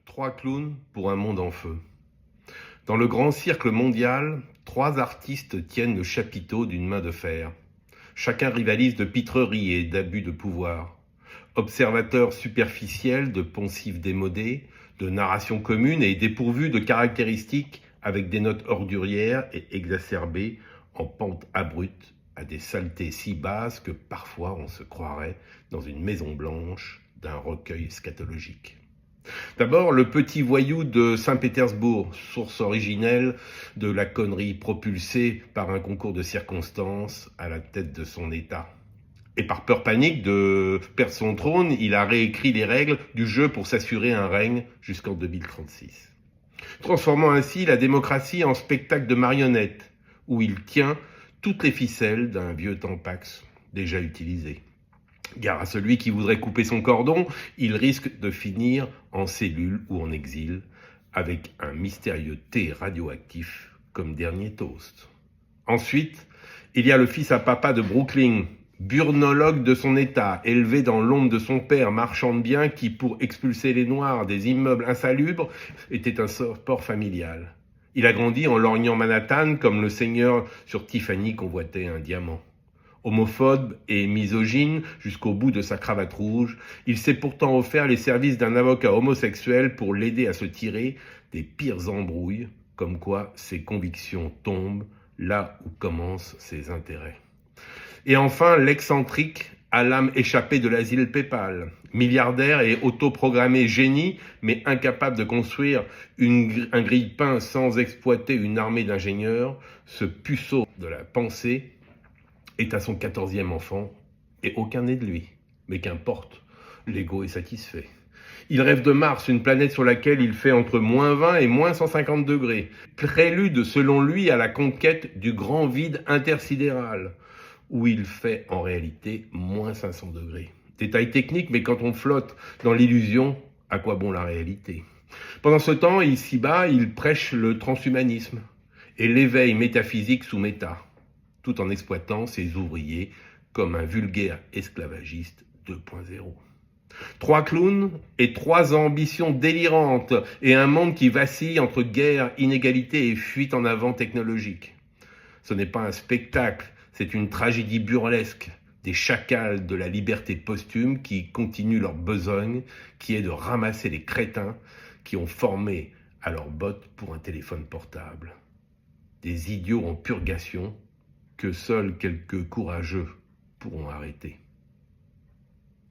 Trois clowns pour un monde en feu. Dans le grand cirque mondial, trois artistes tiennent le chapiteau d'une main de fer. Chacun rivalise de pitrerie et d'abus de pouvoir. Observateurs superficiels de poncifs démodés, de narration commune et dépourvus de caractéristiques avec des notes ordurières et exacerbées en pente abrupte à des saletés si basses que parfois on se croirait dans une maison blanche d'un recueil scatologique. D'abord, le petit voyou de Saint-Pétersbourg, source originelle de la connerie propulsée par un concours de circonstances à la tête de son État. Et par peur panique de perdre son trône, il a réécrit les règles du jeu pour s'assurer un règne jusqu'en 2036. Transformant ainsi la démocratie en spectacle de marionnettes, où il tient toutes les ficelles d'un vieux tampax déjà utilisé. Gare à celui qui voudrait couper son cordon, il risque de finir en cellule ou en exil, avec un mystérieux thé radioactif comme dernier toast. Ensuite, il y a le fils à papa de Brooklyn, burnologue de son état, élevé dans l'ombre de son père, marchand de biens qui, pour expulser les Noirs des immeubles insalubres, était un sport familial. Il a grandi en lorgnant Manhattan comme le seigneur sur Tiffany convoitait un diamant. Homophobe et misogyne jusqu'au bout de sa cravate rouge, il s'est pourtant offert les services d'un avocat homosexuel pour l'aider à se tirer des pires embrouilles, comme quoi ses convictions tombent là où commencent ses intérêts. Et enfin, l'excentrique à l'âme échappée de l'asile Paypal, milliardaire et autoprogrammé génie, mais incapable de construire un grille-pain sans exploiter une armée d'ingénieurs, ce puceau de la pensée est à son 14e enfant, et aucun n'est de lui. Mais qu'importe, l'ego est satisfait. Il rêve de Mars, une planète sur laquelle il fait entre moins 20 et moins 150 degrés. Prélude, selon lui, à la conquête du grand vide intersidéral, où il fait en réalité moins 500 degrés. Détail technique, mais quand on flotte dans l'illusion, à quoi bon la réalité ? Pendant ce temps, ici-bas, il prêche le transhumanisme et l'éveil métaphysique sous méta, tout en exploitant ses ouvriers comme un vulgaire esclavagiste 2.0. Trois clowns et trois ambitions délirantes et un monde qui vacille entre guerre, inégalité et fuite en avant technologique. Ce n'est pas un spectacle, c'est une tragédie burlesque des chacals de la liberté posthume qui continuent leur besogne, qui est de ramasser les crétins qui ont formé à leurs bottes pour un téléphone portable. Des idiots en purgation que seuls quelques courageux pourront arrêter.